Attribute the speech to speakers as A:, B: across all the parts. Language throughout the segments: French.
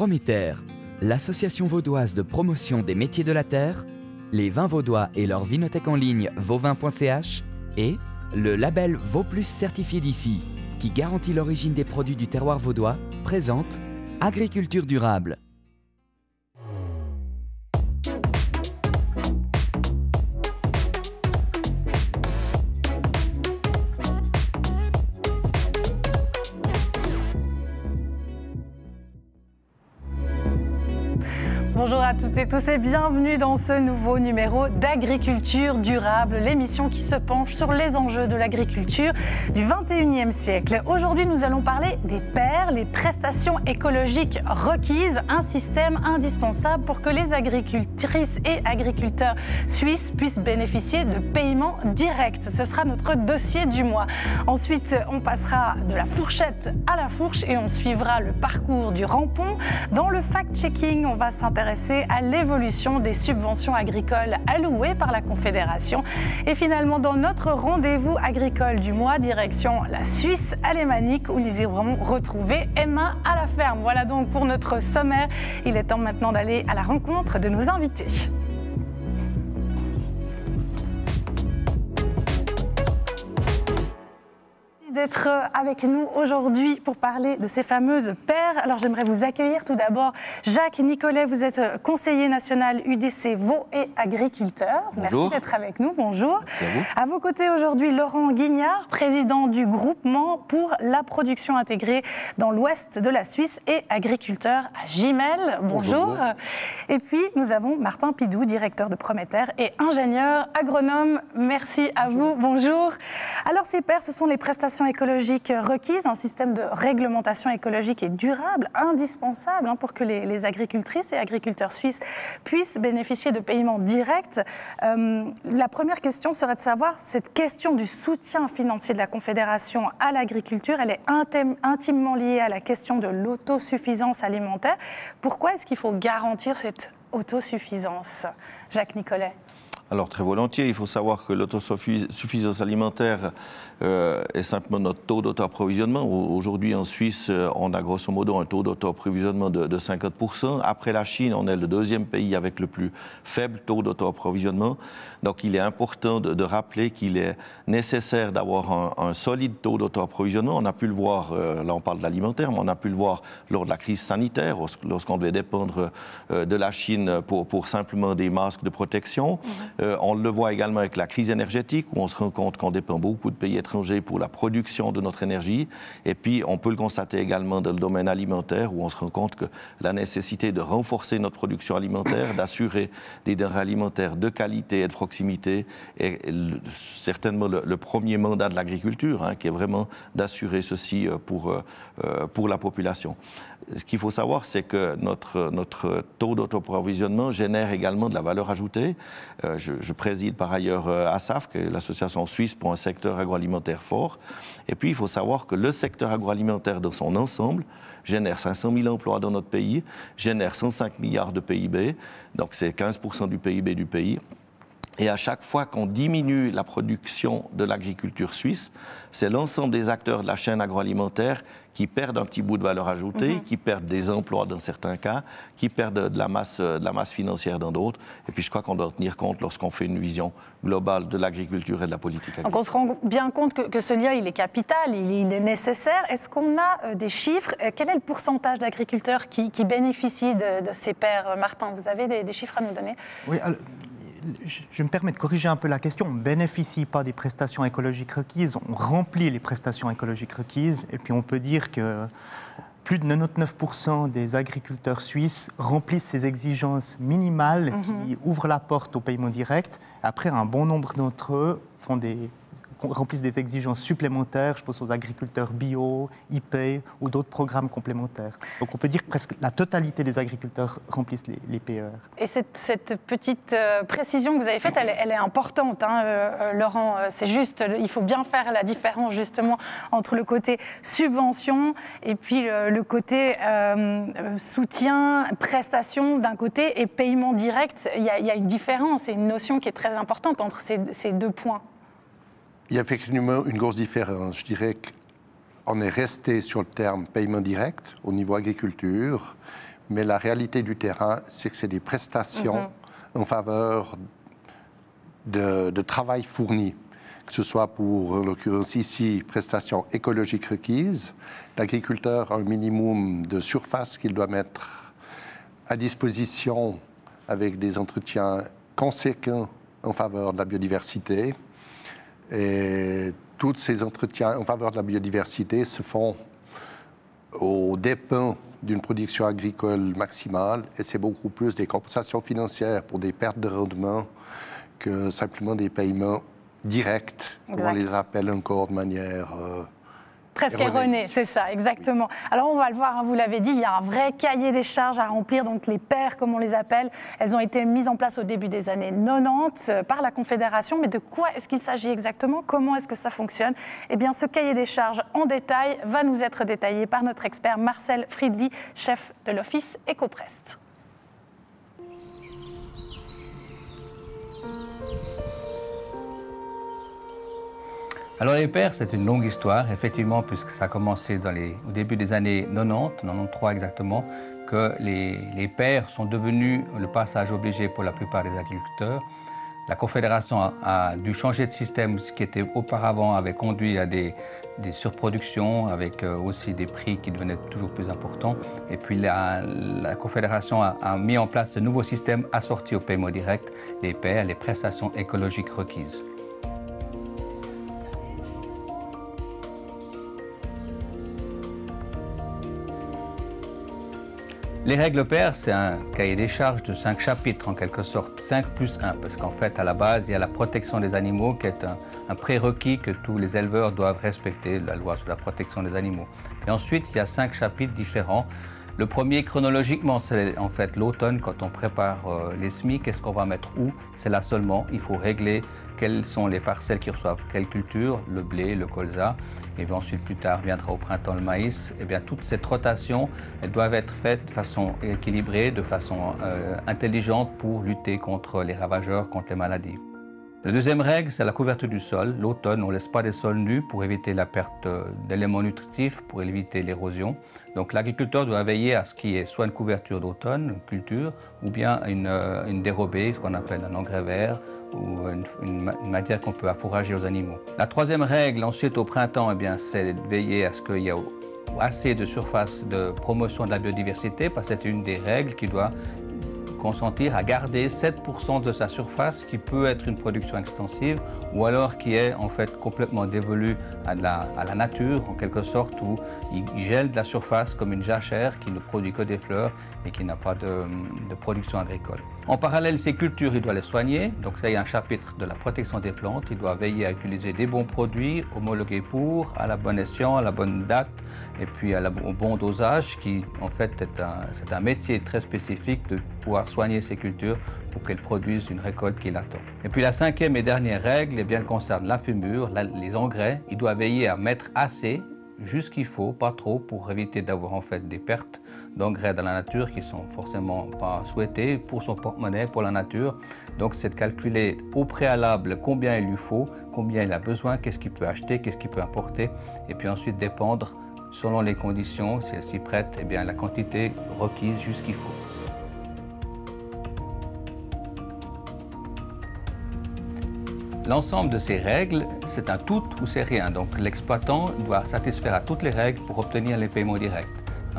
A: Prometer, l'association vaudoise de promotion des métiers de la terre, les vins vaudois et leur vinothèque en ligne vauvin.ch et le label Vauplus certifié d'ici, qui garantit l'origine des produits du terroir vaudois, présente Agriculture durable.
B: Bonjour à toutes et tous et bienvenue dans ce nouveau numéro d'Agriculture durable, l'émission qui se penche sur les enjeux de l'agriculture du 21e siècle. Aujourd'hui, nous allons parler des PER, les prestations écologiques requises, un système indispensable pour que les agricultrices et agriculteurs suisses puissent bénéficier de paiements directs. Ce sera notre dossier du mois. Ensuite, on passera de la fourchette à la fourche et on suivra le parcours du rampon. Dans le fact-checking, on va s'intéresser à l'évolution des subventions agricoles allouées par la Confédération. Et finalement, dans notre rendez-vous agricole du mois, direction la Suisse alémanique, où nous irons retrouver Emma à la ferme. Voilà donc pour notre sommaire. Il est temps maintenant d'aller à la rencontre de nos invités. D'être avec nous aujourd'hui pour parler de ces fameuses PER. Alors j'aimerais vous accueillir tout d'abord. Jacques Nicolet, vous êtes conseiller national UDC Vaud et agriculteur.
C: Bonjour.
B: Merci d'être avec nous. Bonjour.
C: Merci à vous.
B: À vos côtés aujourd'hui, Laurent Guignard, président du groupement pour la production intégrée dans l'ouest de la Suisse et agriculteur à Gimel. Bonjour. Et puis nous avons Martin Pidou, directeur de Prometer et ingénieur agronome. Merci à vous. Bonjour. Alors ces PER, ce sont les prestations écologiques requises, un système de réglementation écologique et durable indispensable pour que les agricultrices et agriculteurs suisses puissent bénéficier de paiements directs. La première question serait de savoir, cette question du soutien financier de la Confédération à l'agriculture, elle est intimement liée à la question de l'autosuffisance alimentaire. Pourquoi est-ce qu'il faut garantir cette autosuffisance? Jacques Nicolet.
C: Alors très volontiers, il faut savoir que l'autosuffisance alimentaire est simplement notre taux d'auto-approvisionnement. Aujourd'hui en Suisse, on a grosso modo un taux d'auto-approvisionnement de 50%. Après la Chine, on est le deuxième pays avec le plus faible taux d'auto-approvisionnement. Donc il est important de rappeler qu'il est nécessaire d'avoir un solide taux d'auto-approvisionnement. On a pu le voir, là on parle de l'alimentaire, mais on a pu le voir lors de la crise sanitaire, lorsqu'on devait dépendre de la Chine pour simplement des masques de protection. On le voit également avec la crise énergétique, où on se rend compte qu'on dépend beaucoup de pays étrangers pour la production de notre énergie. Et puis, on peut le constater également dans le domaine alimentaire, où on se rend compte que la nécessité de renforcer notre production alimentaire, d'assurer des denrées alimentaires de qualité et de proximité, est certainement le premier mandat de l'agriculture, qui est vraiment d'assurer ceci pour la population. Ce qu'il faut savoir, c'est que notre taux d'autoprovisionnement génère également de la valeur ajoutée. Je préside par ailleurs ASAF, qui est l'Association suisse pour un secteur agroalimentaire fort. Et puis, il faut savoir que le secteur agroalimentaire dans son ensemble génère 500 000 emplois dans notre pays, génère 105 milliards de PIB, donc c'est 15% du PIB du pays. Et à chaque fois qu'on diminue la production de l'agriculture suisse, c'est l'ensemble des acteurs de la chaîne agroalimentaire qui perdent un petit bout de valeur ajoutée, qui perdent des emplois dans certains cas, qui perdent de la masse financière dans d'autres. Et puis je crois qu'on doit en tenir compte lorsqu'on fait une vision globale de l'agriculture et de la politique agricole.
B: Donc on se rend bien compte que ce lien, il est capital, il est nécessaire. Est-ce qu'on a des chiffres? Quel est le pourcentage d'agriculteurs qui bénéficient de ces PER? Martin, vous avez des chiffres à nous donner?
D: Oui, alors, je me permets de corriger un peu la question. On ne bénéficie pas des prestations écologiques requises, on remplit les prestations écologiques requises. Et puis on peut dire que plus de 99% des agriculteurs suisses remplissent ces exigences minimales qui ouvrent la porte au paiement direct. Après, un bon nombre d'entre eux remplissent des exigences supplémentaires, je pense aux agriculteurs bio, IP ou d'autres programmes complémentaires. Donc on peut dire que presque la totalité des agriculteurs remplissent les PER.
B: Et cette petite précision que vous avez faite, elle est importante, Laurent. C'est juste, il faut bien faire la différence justement entre le côté subvention et puis le côté soutien, prestation d'un côté et paiement direct. Il y a une différence et une notion qui est très importante entre ces deux points.
E: Il y a effectivement une grosse différence. Je dirais que on est resté sur le terme paiement direct au niveau agriculture, mais la réalité du terrain, c'est que c'est des prestations en faveur de travail fourni, que ce soit pour, en l'occurrence ici, prestations écologiques requises. L'agriculteur a un minimum de surface qu'il doit mettre à disposition avec des entretiens conséquents en faveur de la biodiversité. Et tous ces entretiens en faveur de la biodiversité se font aux dépens d'une production agricole maximale, et c'est beaucoup plus des compensations financières pour des pertes de rendement que simplement des paiements directs, comme on les appelle encore de manière
B: presque erronée, c'est ça, exactement. Alors on va le voir, hein, vous l'avez dit, il y a un vrai cahier des charges à remplir, donc les paires, comme on les appelle, elles ont été mises en place au début des années 90 par la Confédération, mais de quoi est-ce qu'il s'agit exactement? Comment est-ce que ça fonctionne? Eh bien, ce cahier des charges en détail va nous être détaillé par notre expert Marcel Friedli, chef de l'Office Ecoprest.
F: Alors les paires, c'est une longue histoire, effectivement, puisque ça a commencé au début des années 90, 93 exactement, que les paires sont devenus le passage obligé pour la plupart des agriculteurs. La Confédération a dû changer de système, ce qui était auparavant avait conduit à des surproductions, avec aussi des prix qui devenaient toujours plus importants. Et puis la Confédération a mis en place ce nouveau système assorti au paiement direct, les paires, les prestations écologiques requises. Les règles paires, c'est un cahier des charges de 5 chapitres en quelque sorte, 5 plus 1, parce qu'en fait, à la base, il y a la protection des animaux qui est un prérequis que tous les éleveurs doivent respecter, la loi sur la protection des animaux. Et ensuite, il y a 5 chapitres différents. Le premier, chronologiquement, c'est en fait l'automne, quand on prépare les semis, qu'est-ce qu'on va mettre où? C'est là seulement, il faut régler quelles sont les parcelles qui reçoivent quelle culture, le blé, le colza, et bien ensuite plus tard viendra au printemps le maïs. Et bien toute cette rotation, elles doivent être faites de façon équilibrée, de façon intelligente pour lutter contre les ravageurs, contre les maladies. La deuxième règle, c'est la couverture du sol. L'automne, on ne laisse pas des sols nus pour éviter la perte d'éléments nutritifs, pour éviter l'érosion. Donc l'agriculteur doit veiller à ce qu'il y ait soit une couverture d'automne, une culture, ou bien une dérobée, ce qu'on appelle un engrais vert, ou une matière qu'on peut affourager aux animaux. La troisième règle, ensuite au printemps, eh bien, c'est de veiller à ce qu'il y ait assez de surface de promotion de la biodiversité, parce que c'est une des règles qui doit consentir à garder 7% de sa surface qui peut être une production extensive ou alors qui est en fait complètement dévolue à la nature en quelque sorte, où il gèle de la surface comme une jachère qui ne produit que des fleurs et qui n'a pas de production agricole. En parallèle, ces cultures, il doit les soigner. Donc ça, il y a un chapitre de la protection des plantes. Il doit veiller à utiliser des bons produits homologués pour, à la bonne escient, à la bonne date et puis au bon dosage, qui en fait c'est un métier très spécifique de pouvoir soigner ces cultures pour qu'elles produisent une récolte qui l'attend. Et puis la cinquième et dernière règle, eh bien, elle concerne la fumure, les engrais. Il doit veiller à mettre assez, juste ce qu'il faut, pas trop, pour éviter d'avoir en fait des pertes d'engrais dans la nature qui sont forcément pas souhaitées pour son porte-monnaie, pour la nature. Donc c'est de calculer au préalable combien il lui faut, combien il a besoin, qu'est-ce qu'il peut acheter, qu'est-ce qu'il peut importer, et puis ensuite dépendre selon les conditions, si elles s'y prêtent, eh bien la quantité requise, juste ce qu'il faut. L'ensemble de ces règles, c'est un tout ou c'est rien. Donc l'exploitant doit satisfaire à toutes les règles pour obtenir les paiements directs.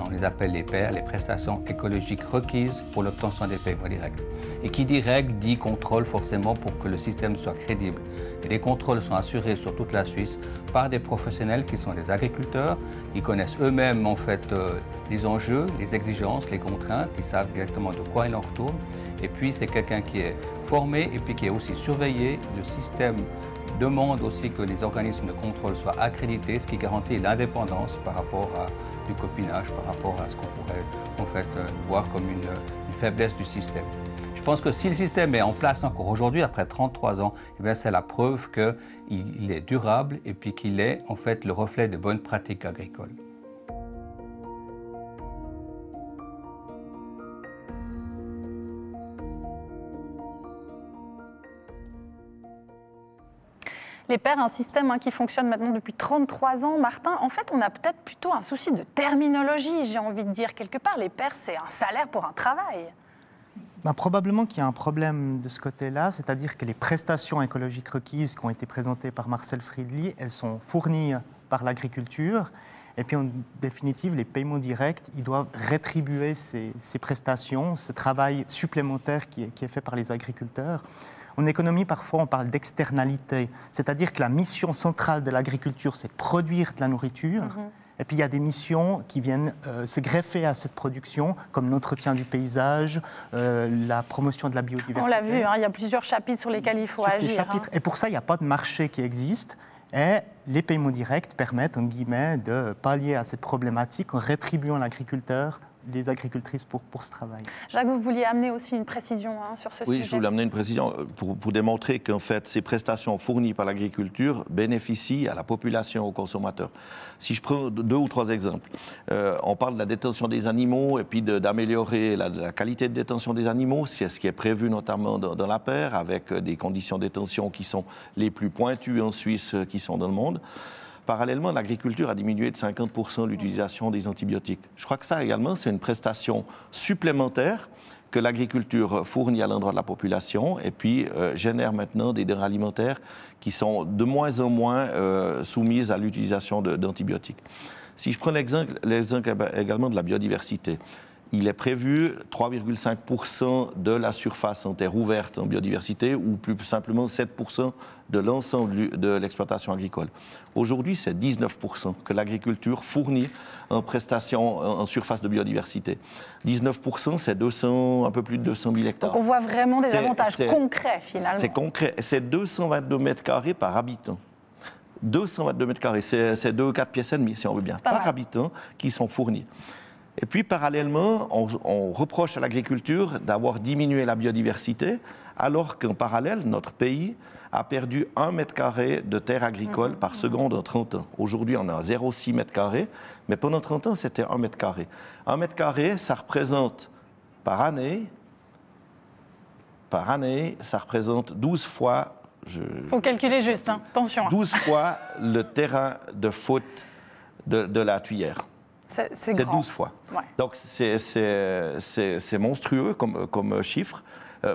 F: On les appelle les PER, les prestations écologiques requises pour l'obtention des paiements directs. Et qui dit règle dit contrôle forcément pour que le système soit crédible. Et les contrôles sont assurés sur toute la Suisse par des professionnels qui sont des agriculteurs. Ils connaissent eux-mêmes en fait les enjeux, les exigences, les contraintes. Ils savent exactement de quoi il en retourne. Et puis c'est quelqu'un qui est formé et puis qui est aussi surveillé. Le système demande aussi que les organismes de contrôle soient accrédités, ce qui garantit l'indépendance par rapport à du copinage, par rapport à ce qu'on pourrait en fait voir comme une faiblesse du système. Je pense que si le système est en place encore aujourd'hui, après 33 ans, eh c'est la preuve qu'il est durable et puis qu'il est en fait le reflet de bonnes pratiques agricoles.
B: Les pairs, un système qui fonctionne maintenant depuis 33 ans. Martin, en fait, on a peut-être plutôt un souci de terminologie, j'ai envie de dire quelque part. Les pairs, c'est un salaire pour un travail.
D: Probablement qu'il y a un problème de ce côté-là, c'est-à-dire que les prestations écologiques requises qui ont été présentées par Marcel Friedli, elles sont fournies par l'agriculture. Et puis en définitive, les paiements directs, ils doivent rétribuer ces prestations, ce travail supplémentaire qui est fait par les agriculteurs. En économie, parfois, on parle d'externalité, c'est-à-dire que la mission centrale de l'agriculture, c'est de produire de la nourriture. Et puis il y a des missions qui viennent se greffer à cette production, comme l'entretien du paysage, la promotion de la biodiversité.
B: On l'a vu, il y a plusieurs chapitres sur lesquels il faut agir.
D: Et pour ça, il n'y a pas de marché qui existe. Et les paiements directs permettent, en guillemets, de pallier à cette problématique en rétribuant l'agriculteur, les agricultrices pour ce travail.
B: Jacques, vous vouliez amener aussi une précision sur ce sujet.
C: Oui, je voulais amener une précision pour démontrer qu'en fait, ces prestations fournies par l'agriculture bénéficient à la population, aux consommateurs. Si je prends 2 ou 3 exemples, on parle de la détention des animaux et puis d'améliorer la qualité de détention des animaux, c'est ce qui est prévu notamment dans la paire, avec des conditions de détention qui sont les plus pointues en Suisse qui sont dans le monde. Parallèlement, l'agriculture a diminué de 50% l'utilisation des antibiotiques. Je crois que ça également, c'est une prestation supplémentaire que l'agriculture fournit à l'endroit de la population et puis génère maintenant des denrées alimentaires qui sont de moins en moins soumises à l'utilisation d'antibiotiques. Si je prends l'exemple également de la biodiversité, il est prévu 3,5% de la surface en terre ouverte en biodiversité ou plus simplement 7% de l'ensemble de l'exploitation agricole. Aujourd'hui, c'est 19% que l'agriculture fournit en prestations en surface de biodiversité. 19%, c'est un peu plus de 200 000 hectares.
B: Donc on voit vraiment des avantages concrets finalement.
C: C'est concret. C'est 222 mètres carrés par habitant. 222 mètres carrés, c'est 2 ou 4 pièces et demie, si on veut bien, par habitant qui sont fournis. Et puis, parallèlement, on reproche à l'agriculture d'avoir diminué la biodiversité, alors qu'en parallèle, notre pays a perdu 1 mètre carré de terre agricole par seconde en 30 ans. Aujourd'hui, on est à 0,6 mètre carré, mais pendant 30 ans, c'était 1 mètre carré. 1 mètre carré, ça représente par année, ça représente 12 fois...
B: Il faut calculer juste, attention.
C: 12 fois le terrain de foot de la Tuyère. C'est 12 fois. Ouais. Donc c'est monstrueux comme chiffre,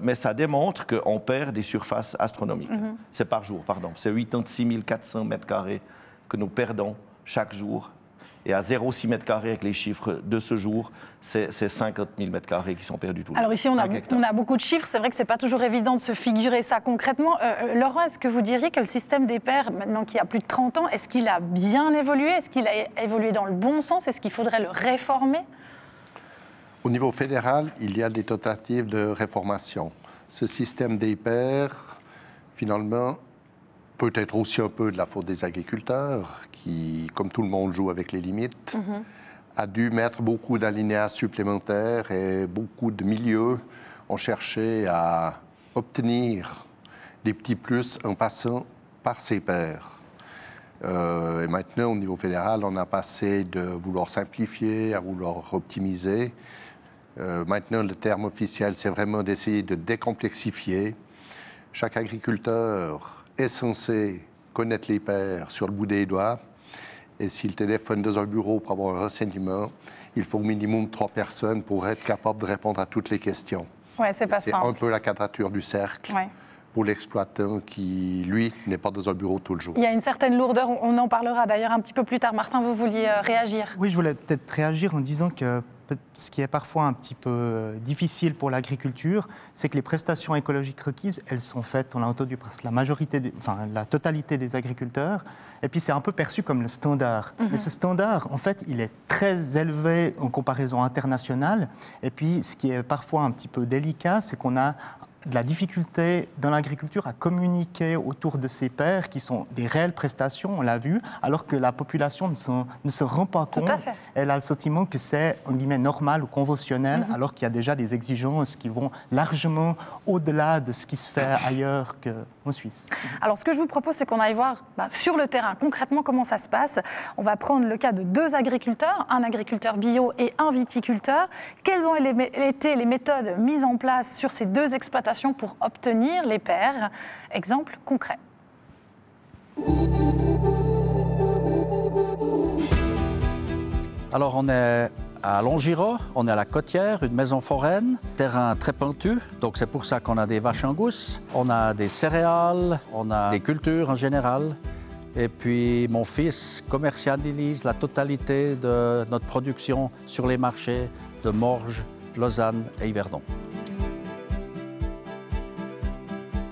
C: mais ça démontre qu'on perd des surfaces astronomiques. C'est par jour, pardon. C'est 86 400 mètres carrés que nous perdons chaque jour. Et à 0,6 mètres carrés avec les chiffres de ce jour, c'est 50 000 mètres carrés qui sont perdus tout le temps.
B: Alors ici, on a beaucoup de chiffres. C'est vrai que ce n'est pas toujours évident de se figurer ça concrètement. Laurent, est-ce que vous diriez que le système des pairs, maintenant qu'il y a plus de 30 ans, est-ce qu'il a bien évolué? Est-ce qu'il a évolué dans le bon sens? Est-ce qu'il faudrait le réformer?
E: Au niveau fédéral, il y a des tentatives de réformation. Ce système des pairs, finalement, peut être aussi un peu de la faute des agriculteurs qui, comme tout le monde, joue avec les limites, a dû mettre beaucoup d'alinéas supplémentaires et beaucoup de milieux ont cherché à obtenir des petits plus en passant par ces pairs. Et maintenant, au niveau fédéral, on a passé de vouloir simplifier à vouloir optimiser. Maintenant, le terme officiel, c'est vraiment d'essayer de décomplexifier. Chaque agriculteur est censé connaître les pairs sur le bout des doigts. Et s'il téléphone dans un bureau pour avoir un renseignement, il faut au minimum 3 personnes pour être capable de répondre à toutes les questions.
B: Ouais, c'est pas simple.
E: C'est un peu la quadrature du cercle pour l'exploitant qui, lui, n'est pas dans un bureau tout le jour.
B: Il y a une certaine lourdeur, on en parlera d'ailleurs un petit peu plus tard. Martin, vous vouliez réagir?
D: Oui, je voulais peut-être réagir en disant que ce qui est parfois un petit peu difficile pour l'agriculture, c'est que les prestations écologiques requises, elles sont faites, on l'a entendu, par la totalité des agriculteurs, et puis c'est un peu perçu comme le standard. Mais ce standard, en fait, il est très élevé en comparaison internationale, et puis ce qui est parfois un petit peu délicat, c'est qu'on a de la difficulté dans l'agriculture à communiquer autour de ces pairs qui sont des réelles prestations, on l'a vu, alors que la population ne se rend pas compte. Elle a le sentiment que c'est, en guillemets, normal ou conventionnel, alors qu'il y a déjà des exigences qui vont largement au-delà de ce qui se fait ailleurs qu'en Suisse.
B: Alors, ce que je vous propose, c'est qu'on aille voir sur le terrain, concrètement, comment ça se passe. On va prendre le cas de 2 agriculteurs, un agriculteur bio et un viticulteur. Quelles ont été les méthodes mises en place sur ces 2 exploitations pour obtenir les pairs? Exemple concret.
G: Alors on est à Longiro, on est à la Côtière, une maison foraine, terrain très pentu, donc c'est pour ça qu'on a des vaches angousses, on a des céréales, on a des cultures en général. Et puis mon fils commercialise la totalité de notre production sur les marchés de Morges, Lausanne et Yverdon.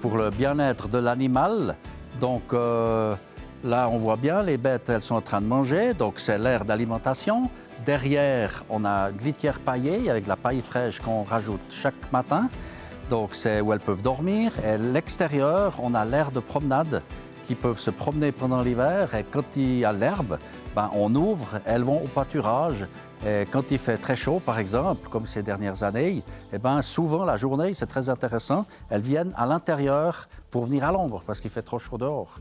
G: Pour le bien-être de l'animal, donc là on voit bien les bêtes, elles sont en train de manger, donc c'est l'aire d'alimentation. Derrière, on a une litière paillée avec de la paille fraîche qu'on rajoute chaque matin. Donc c'est où elles peuvent dormir. Et à l'extérieur, on a l'aire de promenade qui peuvent se promener pendant l'hiver. Et quand il y a l'herbe, ben, on ouvre, elles vont au pâturage. Et quand il fait très chaud, par exemple, comme ces dernières années, eh ben, souvent la journée, c'est très intéressant, elles viennent à l'intérieur pour venir à l'ombre parce qu'il fait trop chaud dehors.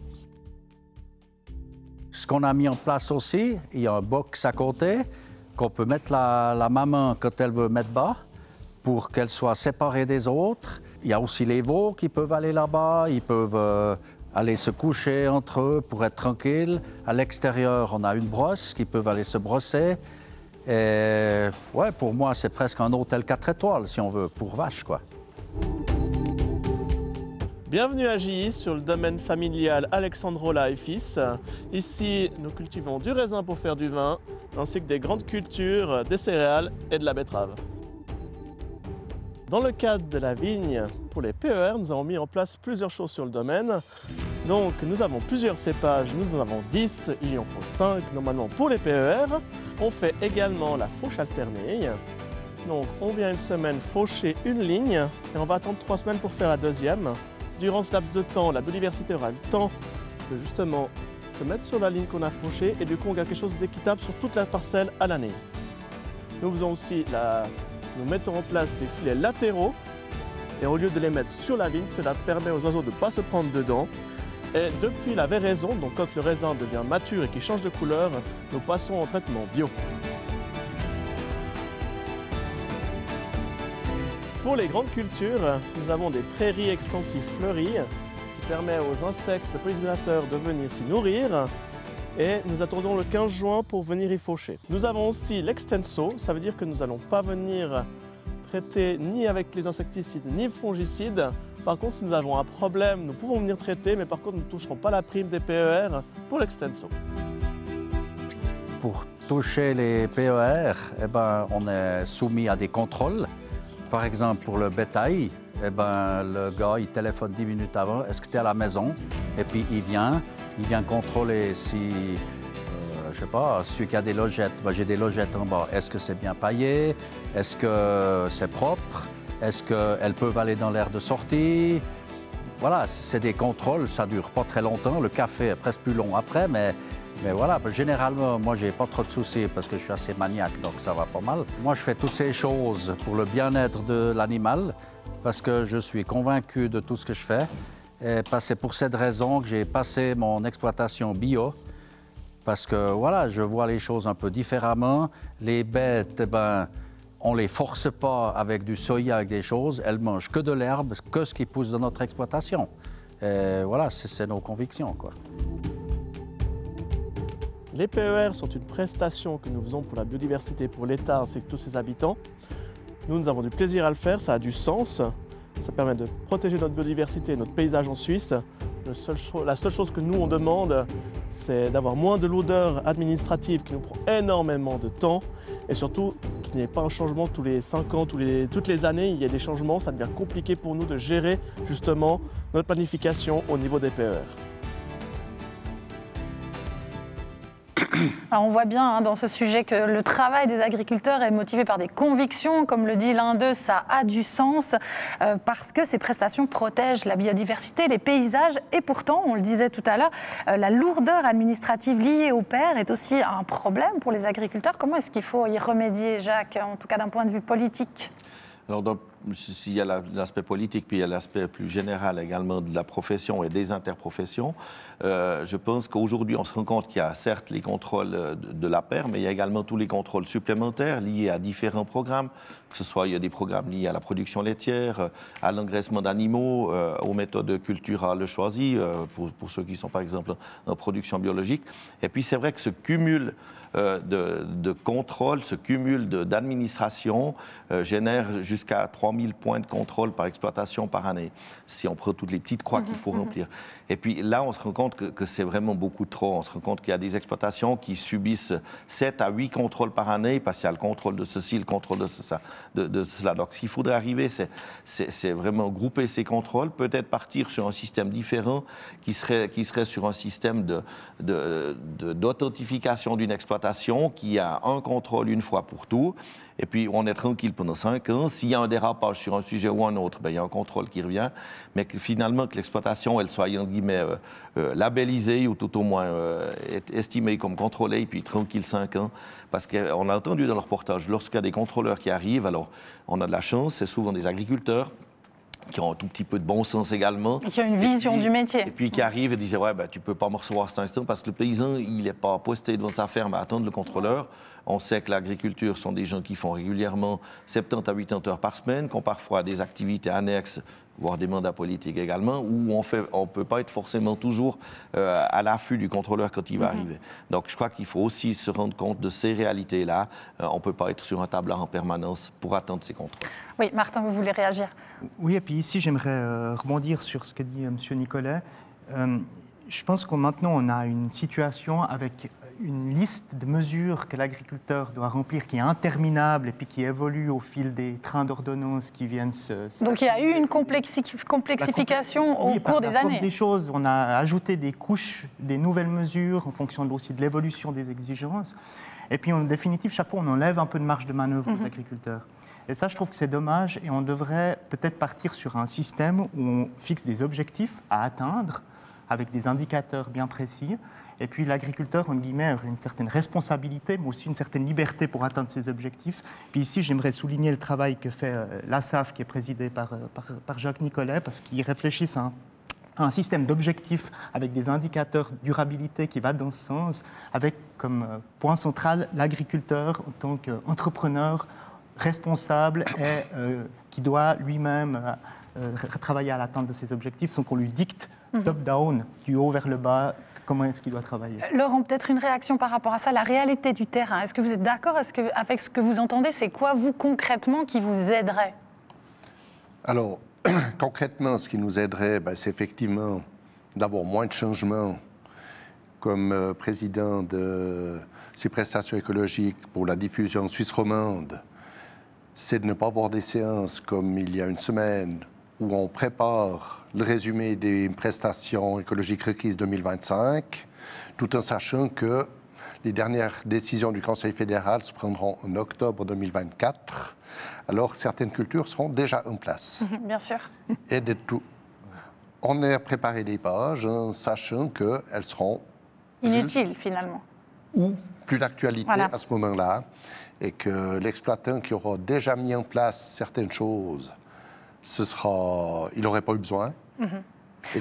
G: Ce qu'on a mis en place aussi, il y a un box à côté qu'on peut mettre la maman quand elle veut mettre bas pour qu'elle soit séparée des autres. Il y a aussi les veaux qui peuvent aller là-bas, ils peuvent aller se coucher entre eux pour être tranquilles. À l'extérieur, on a une brosse qui peuvent aller se brosser. Et ouais, pour moi, c'est presque un hôtel 4 étoiles, si on veut, pour vaches, quoi.
H: Bienvenue à JI sur le domaine familial Alexandrola et Fils. Ici, nous cultivons du raisin pour faire du vin, ainsi que des grandes cultures, des céréales et de la betterave. Dans le cadre de la vigne, pour les PER, nous avons mis en place plusieurs choses sur le domaine. Donc, nous avons plusieurs cépages, nous en avons 10, il en faut 5 normalement pour les PER. On fait également la fauche alternée. Donc, on vient une semaine faucher une ligne et on va attendre 3 semaines pour faire la deuxième. Durant ce laps de temps, la biodiversité aura le temps de justement se mettre sur la ligne qu'on a fauchée et du coup on garde quelque chose d'équitable sur toute la parcelle à l'année. Nous faisons aussi nous mettons en place les filets latéraux et au lieu de les mettre sur la ligne, cela permet aux oiseaux de ne pas se prendre dedans. Et depuis la véraison, donc quand le raisin devient mature et qu'il change de couleur, nous passons au traitement bio. Pour les grandes cultures, nous avons des prairies extensives fleuries qui permettent aux insectes pollinisateurs de venir s'y nourrir et nous attendons le 15 juin pour venir y faucher. Nous avons aussi l'extenso, ça veut dire que nous n'allons pas venir traiter ni avec les insecticides ni fongicides. Par contre, si nous avons un problème, nous pouvons venir traiter, mais par contre, nous ne toucherons pas la prime des PER pour l'extenso.
G: Pour toucher les PER, eh ben, on est soumis à des contrôles. Par exemple, pour le bétail, eh ben, le gars, il téléphone 10 minutes avant, est-ce que tu es à la maison? Et puis il vient contrôler si, je sais pas, celui qui a des logettes, ben, j'ai des logettes en bas, est-ce que c'est bien paillé? Est-ce que c'est propre? Est-ce qu'elles peuvent aller dans l'air de sortie? Voilà, c'est des contrôles, ça dure pas très longtemps, le café est presque plus long après, mais voilà, généralement, moi, j'ai pas trop de soucis parce que je suis assez maniaque, donc ça va pas mal. Moi, je fais toutes ces choses pour le bien-être de l'animal parce que je suis convaincu de tout ce que je fais. Et c'est pour cette raison que j'ai passé mon exploitation bio parce que, voilà, je vois les choses un peu différemment. Les bêtes, eh ben, on les force pas avec du soya, avec des choses. Elles mangent que de l'herbe, que ce qui pousse dans notre exploitation. Et voilà, c'est nos convictions, quoi.
H: Les PER sont une prestation que nous faisons pour la biodiversité, pour l'État ainsi que tous ses habitants. Nous avons du plaisir à le faire, ça a du sens. Ça permet de protéger notre biodiversité et notre paysage en Suisse. La seule chose que nous on demande, c'est d'avoir moins de lourdeur administrative qui nous prend énormément de temps et surtout qu'il n'y ait pas un changement tous les 5 ans, toutes les années, il y a des changements, ça devient compliqué pour nous de gérer justement notre planification au niveau des PER.
B: Alors on voit bien dans ce sujet que le travail des agriculteurs est motivé par des convictions. Comme le dit l'un d'eux, ça a du sens parce que ces prestations protègent la biodiversité, les paysages. Et pourtant, on le disait tout à l'heure, la lourdeur administrative liée au PER est aussi un problème pour les agriculteurs. Comment est-ce qu'il faut y remédier, Jacques, en tout cas d'un point de vue politique ?
C: Alors, s'il y a l'aspect politique, puis il y a l'aspect plus général également de la profession et des interprofessions, je pense qu'aujourd'hui, on se rend compte qu'il y a certes les contrôles de l'APER, mais il y a également tous les contrôles supplémentaires liés à différents programmes, que ce soit il y a des programmes liés à la production laitière, à l'engraissement d'animaux, aux méthodes culturales choisies, pour ceux qui sont par exemple en production biologique. Et puis c'est vrai que ce cumul de contrôle, ce cumul d'administration génère jusqu'à 3000 points de contrôle par exploitation par année, si on prend toutes les petites croix qu'il faut remplir. Et puis là, on se rend compte que c'est vraiment beaucoup trop. On se rend compte qu'il y a des exploitations qui subissent 7 à 8 contrôles par année, parce qu'il y a le contrôle de ceci, le contrôle de cela. Donc, ce qu'il faudrait arriver, c'est vraiment grouper ces contrôles, peut-être partir sur un système différent qui serait sur un système d'authentification d'une exploitation qui a un contrôle une fois pour tout, et puis on est tranquille pendant 5 ans. S'il y a un dérapage sur un sujet ou un autre, ben, il y a un contrôle qui revient, mais que finalement que l'exploitation elle soit entre guillemets labellisée ou tout au moins estimée comme contrôlée, et puis tranquille 5 ans, parce qu'on a entendu dans le reportage, lorsqu'il y a des contrôleurs qui arrivent, alors on a de la chance, c'est souvent des agriculteurs qui ont un tout petit peu de bon sens également.
B: Et qui ont une vision du métier. Et
C: puis qui arrivent et disent, ouais, ben, tu ne peux pas me recevoir à cet instant parce que le paysan, il n'est pas posté devant sa ferme à attendre le contrôleur. On sait que l'agriculture sont des gens qui font régulièrement 70 à 80 heures par semaine, qui ont parfois des activités annexes, voire des mandats politiques également, où on ne peut pas être forcément toujours à l'affût du contrôleur quand il va arriver. Donc je crois qu'il faut aussi se rendre compte de ces réalités-là. On ne peut pas être sur un tablard en permanence pour attendre ces contrôles.
B: Oui, Martin, vous voulez réagir?
D: Oui, et puis ici, j'aimerais rebondir sur ce que dit M. Nicolet. Je pense que maintenant, on a une situation avec une liste de mesures que l'agriculteur doit remplir qui est interminable et puis qui évolue au fil des trains d'ordonnances qui viennent se...
B: Donc il y a eu une complexification au cours des années. Par la force
D: des choses, on a ajouté des couches, des nouvelles mesures en fonction aussi de l'évolution des exigences. Et puis en définitive, chaque fois, on enlève un peu de marge de manœuvre aux agriculteurs. Et ça, je trouve que c'est dommage et on devrait peut-être partir sur un système où on fixe des objectifs à atteindre avec des indicateurs bien précis. Et puis l'agriculteur, en guillemets, a une certaine responsabilité, mais aussi une certaine liberté pour atteindre ses objectifs. Puis ici, j'aimerais souligner le travail que fait l'ASAF, qui est présidé par Jacques Nicolet, parce qu'ils réfléchissent à un système d'objectifs avec des indicateurs durabilité qui va dans ce sens, avec comme point central l'agriculteur en tant qu'entrepreneur responsable et qui doit lui-même travailler à l'atteinte de ses objectifs sans qu'on lui dicte top-down, du haut vers le bas, comment est-ce qu'il doit travailler.
B: Laurent, peut-être une réaction par rapport à ça, la réalité du terrain. Est-ce que vous êtes d'accord avec ce que vous entendez? C'est quoi, vous, concrètement, qui vous aiderait?
E: Alors, concrètement, ce qui nous aiderait, c'est effectivement d'avoir moins de changements. Comme président de ces prestations écologiques pour la diffusion suisse romande, c'est de ne pas avoir des séances comme il y a une semaine où on prépare le résumé des prestations écologiques requises 2025, tout en sachant que les dernières décisions du Conseil fédéral se prendront en octobre 2024, alors que certaines cultures seront déjà en place.
B: Bien sûr.
E: Et de tout. On a préparé des pages en sachant qu'elles seront
B: inutiles, finalement.
E: Ou plus d'actualité à ce moment-là, et que l'exploitant qui aura déjà mis en place certaines choses, il n'aurait pas eu besoin.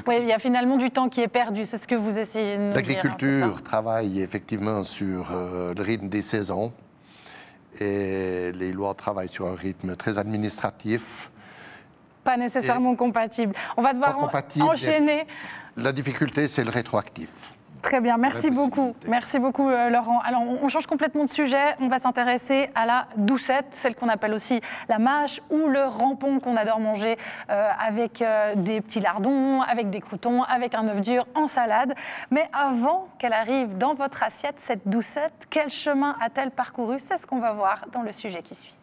B: Oui, il y a finalement du temps qui est perdu, c'est ce que vous essayez de nous dire.
E: L'agriculture travaille effectivement sur le rythme des saisons, et les lois travaillent sur un rythme très administratif.
B: Pas nécessairement compatible. On va devoir enchaîner.
E: La difficulté, c'est le rétroactif.
B: Très bien, merci beaucoup. Merci beaucoup, Laurent. Alors, on change complètement de sujet. On va s'intéresser à la doucette, celle qu'on appelle aussi la mâche ou le rampon qu'on adore manger avec des petits lardons, avec des croûtons, avec un œuf dur en salade. Mais avant qu'elle arrive dans votre assiette, cette doucette, quel chemin a-t-elle parcouru? C'est ce qu'on va voir dans le sujet qui suit.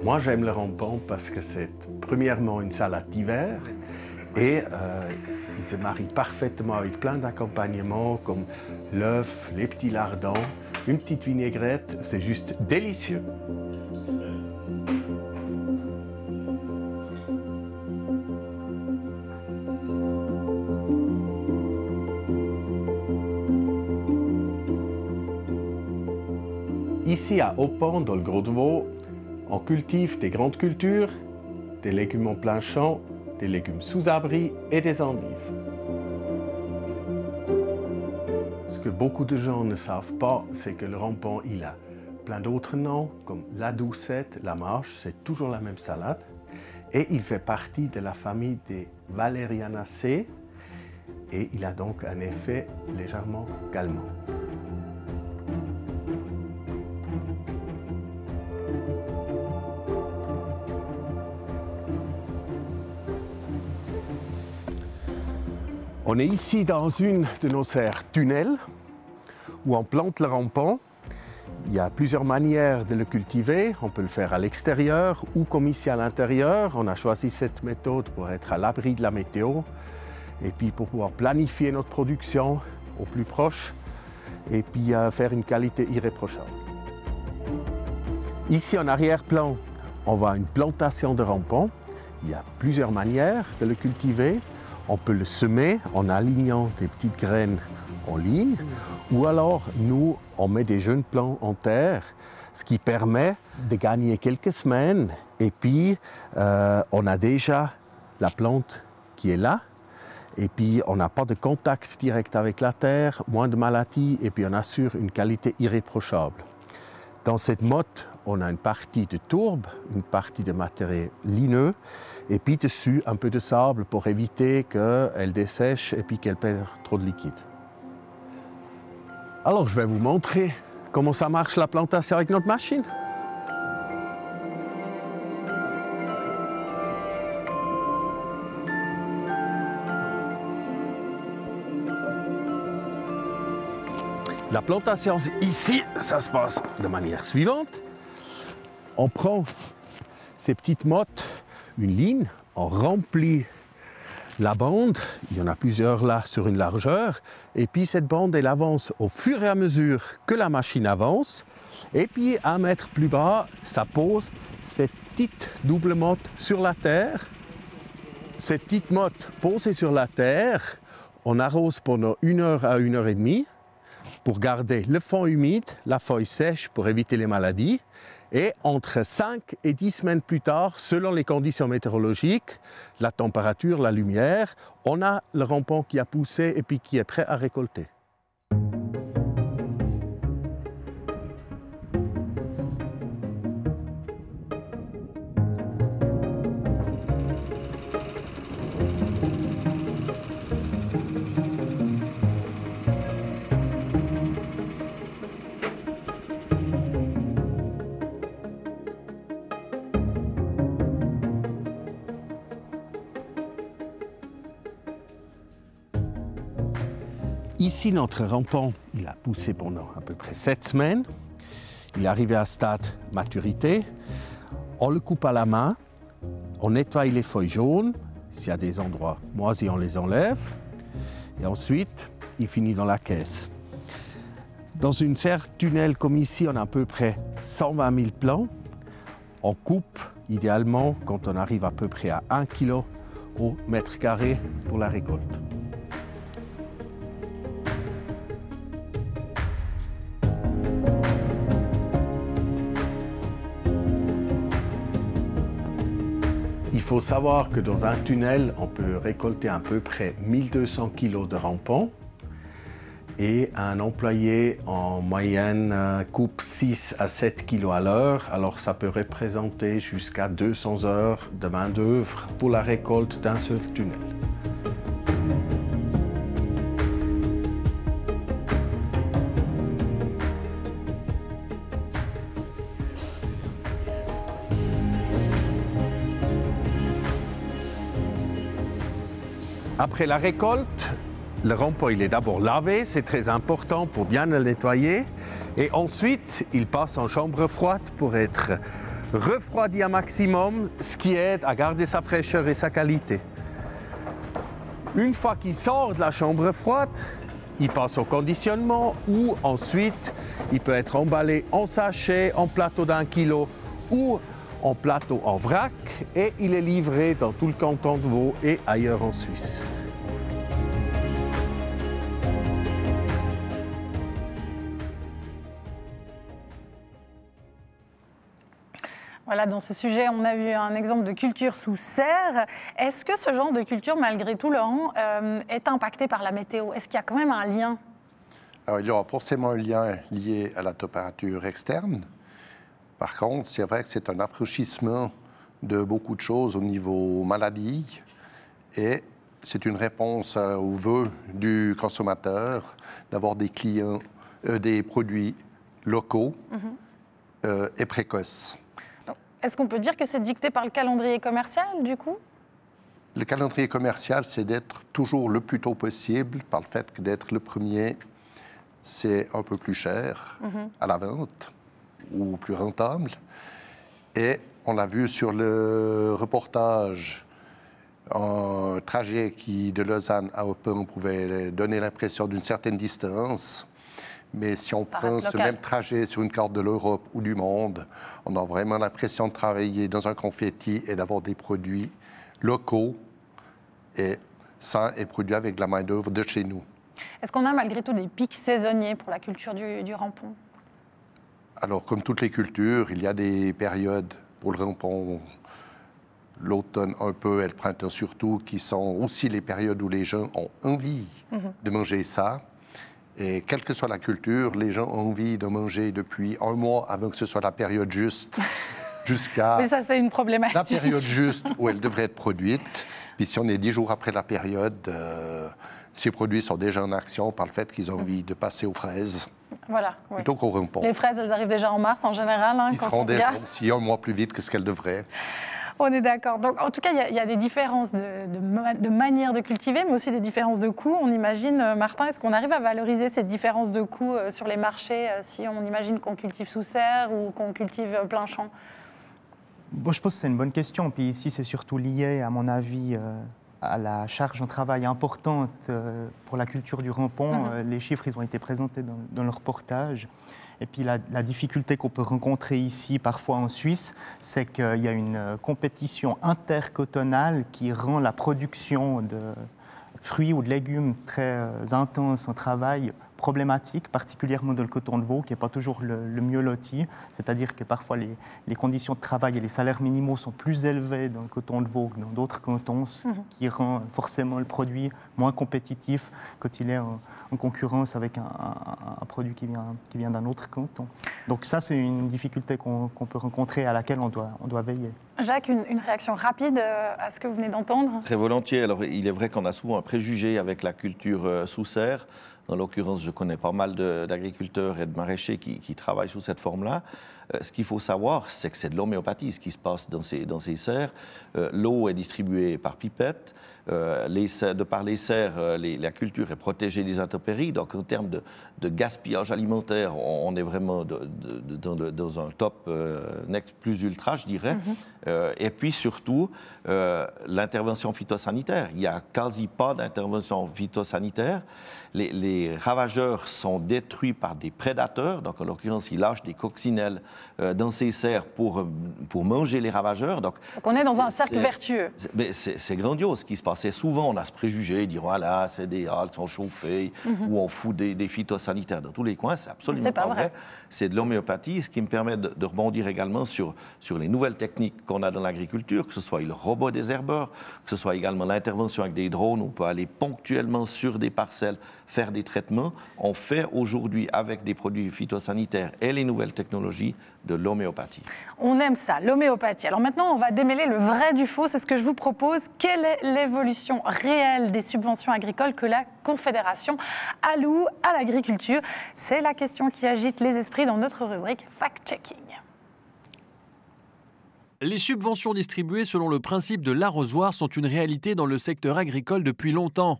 I: Moi, j'aime le rampon parce que c'est premièrement une salade d'hiver et il se marie parfaitement avec plein d'accompagnements comme l'œuf, les petits lardons, une petite vinaigrette, c'est juste délicieux. ici à Opan, dans le Gros-de-Vaud, on cultive des grandes cultures, des légumes en plein champ, des légumes sous abri et des endives. Ce que beaucoup de gens ne savent pas, c'est que le rampant, il a plein d'autres noms, comme la doucette, la marche, c'est toujours la même salade. Et il fait partie de la famille des Valerianacées et il a donc un effet légèrement calmant. On est ici dans une de nos serres tunnels où on plante le rampant. Il y a plusieurs manières de le cultiver. On peut le faire à l'extérieur ou comme ici à l'intérieur. On a choisi cette méthode pour être à l'abri de la météo et puis pour pouvoir planifier notre production au plus proche et puis faire une qualité irréprochable. Ici en arrière-plan, on voit une plantation de rampant. Il y a plusieurs manières de le cultiver. On peut le semer en alignant des petites graines en ligne ou alors nous, on met des jeunes plants en terre, ce qui permet de gagner quelques semaines et puis on a déjà la plante qui est là et puis on n'a pas de contact direct avec la terre, moins de maladies et puis on assure une qualité irréprochable. Dans cette motte, on a une partie de tourbe, une partie de matériel lineux et puis dessus un peu de sable pour éviter qu'elle dessèche et puis qu'elle perd trop de liquide. Alors je vais vous montrer comment ça marche la plantation avec notre machine. La plantation ici, ça se passe de manière suivante. On prend ces petites mottes, une ligne, on remplit la bande, il y en a plusieurs là sur une largeur, et puis cette bande elle avance au fur et à mesure que la machine avance, et puis à un mètre plus bas, ça pose cette petite double motte sur la terre. Cette petite motte posée sur la terre, on arrose pendant 1 heure à 1 heure et demie pour garder le fond humide, la feuille sèche pour éviter les maladies. Et entre 5 et 10 semaines plus tard, selon les conditions météorologiques, la température, la lumière, on a le rampant qui a poussé et puis qui est prêt à récolter. Ici, notre rampant, il a poussé pendant à peu près 7 semaines. Il est arrivé à stade maturité. On le coupe à la main. On nettoie les feuilles jaunes. S'il y a des endroits moisis, on les enlève. Et ensuite, il finit dans la caisse. Dans une serre tunnel comme ici, on a à peu près 120 000 plants. On coupe idéalement quand on arrive à peu près à 1 kg au mètre carré pour la récolte. Il faut savoir que dans un tunnel, on peut récolter à peu près 1200 kg de rampant et un employé en moyenne coupe 6 à 7 kg à l'heure. Alors ça peut représenter jusqu'à 200 heures de main d'œuvre pour la récolte d'un seul tunnel. Après la récolte, le rampant il est d'abord lavé, c'est très important pour bien le nettoyer. Et ensuite, il passe en chambre froide pour être refroidi un maximum, ce qui aide à garder sa fraîcheur et sa qualité. Une fois qu'il sort de la chambre froide, il passe au conditionnement ou ensuite, il peut être emballé en sachet, en plateau d'1 kilo ou en plateau en vrac et il est livré dans tout le canton de Vaud et ailleurs en Suisse.
B: Voilà, dans ce sujet, on a vu un exemple de culture sous serre. Est-ce que ce genre de culture, malgré tout, Laurent, est impacté par la météo? Est-ce qu'il y a quand même un lien?
E: Alors, il y aura forcément un lien lié à la température externe. Par contre, c'est vrai que c'est un affranchissement de beaucoup de choses au niveau maladie et c'est une réponse au vœu du consommateur d'avoir des clients, des produits locaux et précoces.
B: Est-ce qu'on peut dire que c'est dicté par le calendrier commercial, du coup?
E: Le calendrier commercial, c'est d'être toujours le plus tôt possible, par le fait que d'être le premier, c'est un peu plus cher à la vente ou plus rentable. Et on l'a vu sur le reportage, un trajet qui, de Lausanne à Eupen, pouvait donner l'impression d'une certaine distance. Mais si on prend ce même trajet sur une carte de l'Europe ou du monde, on a vraiment l'impression de travailler dans un confetti et d'avoir des produits locaux et sains et produits avec de la main-d'œuvre de chez nous.
B: Est-ce qu'on a malgré tout des pics saisonniers pour la culture du rampon?
E: Alors, comme toutes les cultures, il y a des périodes pour le rampon, l'automne un peu et le printemps surtout, qui sont aussi les périodes où les gens ont envie de manger ça. Et quelle que soit la culture, les gens ont envie de manger depuis un mois avant que ce soit la période juste, jusqu'à
B: Mais ça, c'est une problématique.
E: la période juste où elle devrait être produite. Puis si on est 10 jours après la période, ces produits sont déjà en action par le fait qu'ils ont envie de passer aux fraises.
B: Voilà, oui.
E: Plutôt qu'au rampon.
B: Les fraises, elles arrivent déjà en mars en général.
E: Qui seront déjà aussi un mois plus vite que ce qu'elles devraient.
B: On est d'accord. Donc, en tout cas, il y a des différences de manière de cultiver, mais aussi des différences de coûts. On imagine, Martin, est-ce qu'on arrive à valoriser ces différences de coûts sur les marchés si on imagine qu'on cultive sous serre ou qu'on cultive plein champ?
D: Bon, je pense que c'est une bonne question. Puis ici, c'est surtout lié, à mon avis, à la charge en travail importante pour la culture du rampon. Les chiffres, ils ont été présentés dans le reportage. Et puis la difficulté qu'on peut rencontrer ici, parfois en Suisse, c'est qu'il y a une compétition intercotonale qui rend la production de fruits ou de légumes très intense en travail problématique, particulièrement dans le canton de Vaud, qui n'est pas toujours le mieux loti. C'est-à-dire que parfois les conditions de travail et les salaires minimaux sont plus élevés dans le canton de Vaud que dans d'autres cantons, ce qui rend forcément le produit moins compétitif quand il est en concurrence avec un produit qui vient d'un autre canton. Donc ça, c'est une difficulté qu'on peut rencontrer, à laquelle on doit veiller.
B: Jacques, une réaction rapide à ce que vous venez d'entendre?
C: Très volontiers. Alors, il est vrai qu'on a souvent un préjugé avec la culture sous serre. En l'occurrence, je connais pas mal d'agriculteurs et de maraîchers qui travaillent sous cette forme-là. Ce qu'il faut savoir, c'est que c'est de l'homéopathie, ce qui se passe dans ces serres. L'eau est distribuée par pipette. De par les serres, la culture est protégée des intempéries. Donc, en termes de gaspillage alimentaire, on est vraiment dans un top next plus ultra, je dirais. Et puis, surtout, l'intervention phytosanitaire. Il n'y a quasi pas d'intervention phytosanitaire. Les ravageurs sont détruits par des prédateurs. Donc, en l'occurrence, ils lâchent des coccinelles dans ces serres pour manger les ravageurs. Donc
B: on est dans un cercle vertueux.
C: C'est grandiose ce qui se passe. Et souvent, on a ce préjugé, dire voilà, c'est des halles sont chauffées, ou on fout des phytosanitaires dans tous les coins. C'est absolument pas vrai. C'est de l'homéopathie, ce qui me permet de rebondir également sur les nouvelles techniques qu'on a dans l'agriculture, que ce soit le robot désherbeur, que ce soit également l'intervention avec des drones, où on peut aller ponctuellement sur des parcelles, faire des traitements. On fait aujourd'hui, avec des produits phytosanitaires et les nouvelles technologies, de l'homéopathie.
B: On aime ça, l'homéopathie. Alors maintenant, on va démêler le vrai du faux. C'est ce que je vous propose. Quelle est l'évolution réelle des subventions agricoles que la Confédération alloue à l'agriculture? C'est la question qui agite les esprits dans notre rubrique Fact-Checking.
J: Les subventions distribuées selon le principe de l'arrosoir sont une réalité dans le secteur agricole depuis longtemps.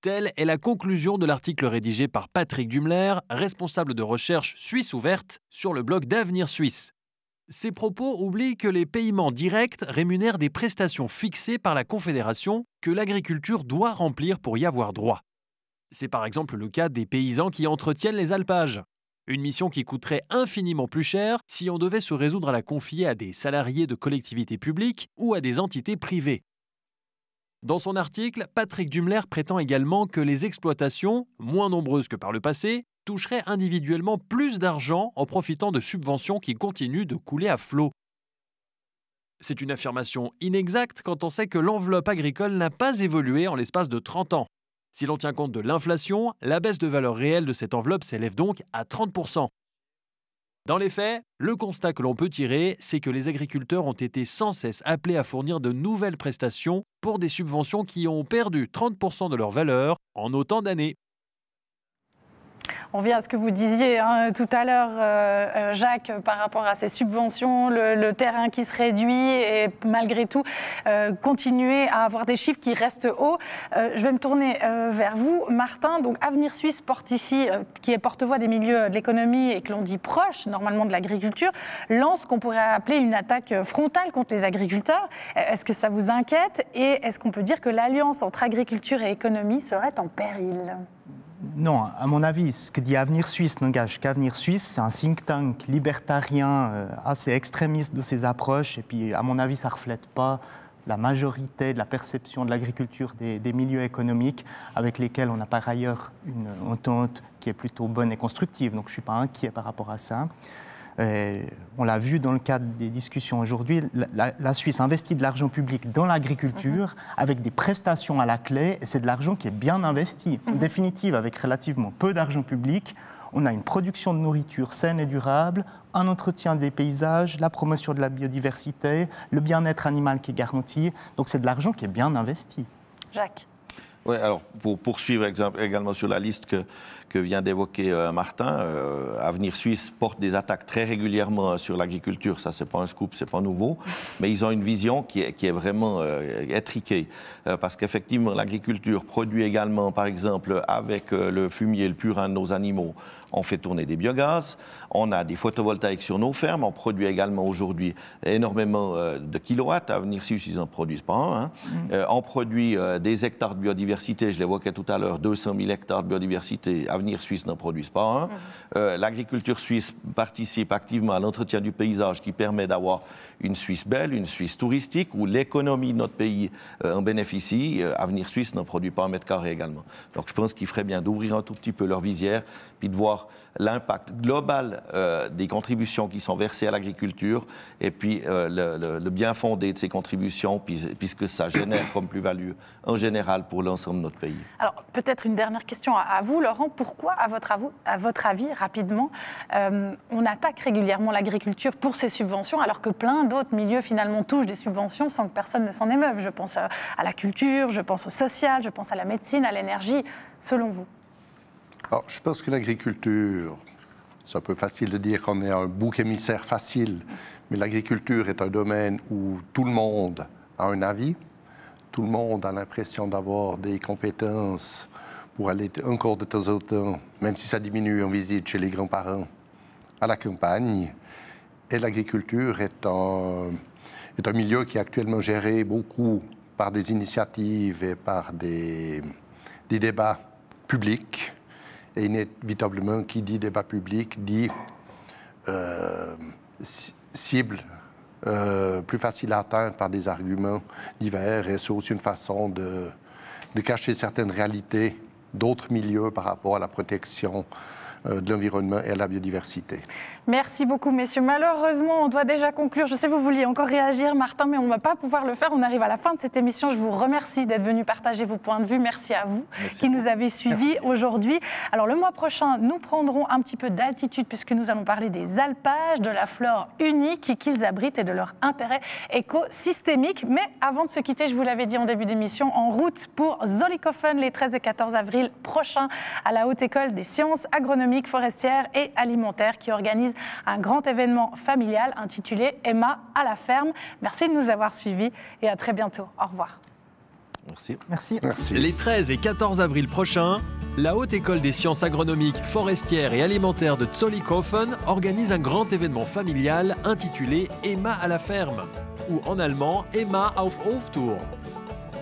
J: Telle est la conclusion de l'article rédigé par Patrick Dumler, responsable de recherche Suisse ouverte, sur le blog d'Avenir Suisse. Ces propos oublient que les paiements directs rémunèrent des prestations fixées par la Confédération que l'agriculture doit remplir pour y avoir droit. C'est par exemple le cas des paysans qui entretiennent les alpages. Une mission qui coûterait infiniment plus cher si on devait se résoudre à la confier à des salariés de collectivités publiques ou à des entités privées. Dans son article, Patrick Dumler prétend également que les exploitations, moins nombreuses que par le passé, toucheraient individuellement plus d'argent en profitant de subventions qui continuent de couler à flot. C'est une affirmation inexacte quand on sait que l'enveloppe agricole n'a pas évolué en l'espace de 30 ans. Si l'on tient compte de l'inflation, la baisse de valeur réelle de cette enveloppe s'élève donc à 30%. Dans les faits, le constat que l'on peut tirer, c'est que les agriculteurs ont été sans cesse appelés à fournir de nouvelles prestations pour des subventions qui ont perdu 30% de leur valeur en autant d'années.
B: On vient à ce que vous disiez tout à l'heure, Jacques, par rapport à ces subventions, le terrain qui se réduit et malgré tout, continuer à avoir des chiffres qui restent hauts. Je vais me tourner vers vous, Martin. Donc, Avenir Suisse porte ici, qui est porte-voix des milieux de l'économie et que l'on dit proche, normalement, de l'agriculture, lance ce qu'on pourrait appeler une attaque frontale contre les agriculteurs. Est-ce que ça vous inquiète? Et est-ce qu'on peut dire que l'alliance entre agriculture et économie serait en péril?
D: Non, à mon avis, ce que dit Avenir Suisse n'engage qu'Avenir Suisse. C'est un think tank libertarien assez extrémiste de ses approches. Et puis, à mon avis, ça ne reflète pas la majorité de la perception de l'agriculture des milieux économiques avec lesquels on a par ailleurs une entente qui est plutôt bonne et constructive. Donc, je ne suis pas inquiet par rapport à ça. On l'a vu dans le cadre des discussions aujourd'hui, la Suisse investit de l'argent public dans l'agriculture avec des prestations à la clé, et c'est de l'argent qui est bien investi. En définitive, avec relativement peu d'argent public, on a une production de nourriture saine et durable, un entretien des paysages, la promotion de la biodiversité, le bien-être animal qui est garanti. Donc c'est de l'argent qui est bien investi.
B: Jacques.
C: Oui, alors pour poursuivre également sur la liste que vient d'évoquer Martin, Avenir Suisse porte des attaques très régulièrement sur l'agriculture. Ça, c'est pas un scoop, c'est pas nouveau, mais ils ont une vision qui est vraiment étriquée, parce qu'effectivement, l'agriculture produit également, par exemple, avec le fumier, le purin de nos animaux, on fait tourner des biogaz, on a des photovoltaïques sur nos fermes, on produit également aujourd'hui énormément de kilowatts. Avenir Suisse, ils n'en produisent pas un. On produit des hectares de biodiversité, je l'évoquais tout à l'heure, 200 000 hectares de biodiversité. Avenir Suisse n'en produisent pas un. L'agriculture suisse participe activement à l'entretien du paysage qui permet d'avoir une Suisse belle, une Suisse touristique, où l'économie de notre pays en bénéficie. Avenir Suisse n'en produit pas un mètre carré également. Donc je pense qu'il ferait bien d'ouvrir un tout petit peu leur visière, puis de voir l'impact global des contributions qui sont versées à l'agriculture et puis le bien fondé de ces contributions, puisque ça génère comme plus-value en général pour l'ensemble de notre pays.
B: Alors peut-être une dernière question à vous, Laurent. Pourquoi, à votre avis, rapidement, on attaque régulièrement l'agriculture pour ses subventions alors que plein d'autres milieux finalement touchent des subventions sans que personne ne s'en émeuve? Je pense à la culture, je pense au social, je pense à la médecine, à l'énergie. Selon vous?
E: Alors, je pense que l'agriculture, c'est un peu facile de dire qu'on est un bouc émissaire facile, mais l'agriculture est un domaine où tout le monde a un avis, tout le monde a l'impression d'avoir des compétences pour aller encore de temps en temps, même si ça diminue en visite chez les grands-parents, à la campagne. Et l'agriculture est un milieu qui est actuellement géré beaucoup par des initiatives et par des débats publics. Et inévitablement, qui dit débat public dit cible plus facile à atteindre par des arguments divers. Et c'est aussi une façon de cacher certaines réalités d'autres milieux par rapport à la protection de l'environnement et à la biodiversité.
B: Merci beaucoup, messieurs. Malheureusement, on doit déjà conclure. Je sais que vous vouliez encore réagir, Martin, mais on ne va pas pouvoir le faire. On arrive à la fin de cette émission. Je vous remercie d'être venu partager vos points de vue. Merci à vous qui nous avez suivis aujourd'hui. Alors, le mois prochain, nous prendrons un petit peu d'altitude puisque nous allons parler des alpages, de la flore unique qu'ils abritent et de leur intérêt écosystémique. Mais avant de se quitter, je vous l'avais dit en début d'émission, en route pour Zollikofen les 13 et 14 avril prochains à la Haute École des sciences agronomiques, forestières et alimentaires qui organise un grand événement familial intitulé Emma à la ferme. Merci de nous avoir suivis et à très bientôt. Au revoir.
C: Merci.
D: Merci.
E: Merci.
J: Les 13 et 14 avril prochains, la Haute École des sciences agronomiques, forestières et alimentaires de Zollikofen organise un grand événement familial intitulé Emma à la ferme, ou en allemand Emma auf Hoftour.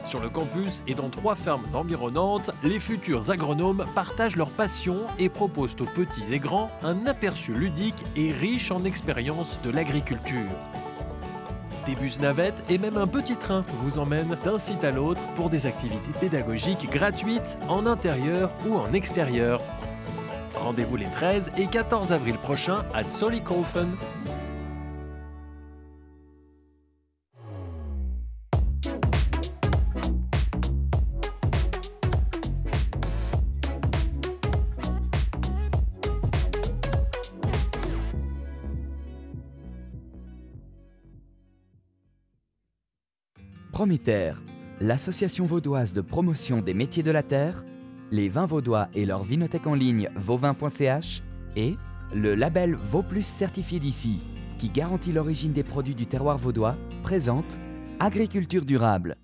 J: Sur le campus et dans 3 fermes environnantes, les futurs agronomes partagent leur passion et proposent aux petits et grands un aperçu ludique et riche en expériences de l'agriculture. Des bus navettes et même un petit train vous emmènent d'un site à l'autre pour des activités pédagogiques gratuites en intérieur ou en extérieur. Rendez-vous les 13 et 14 avril prochains à Zollikofen.
A: Prométer, l'association vaudoise de promotion des métiers de la terre, les vins vaudois et leur vinothèque en ligne vauvin.ch et le label Vauplus certifié d'ici, qui garantit l'origine des produits du terroir vaudois, présente Agriculture durable.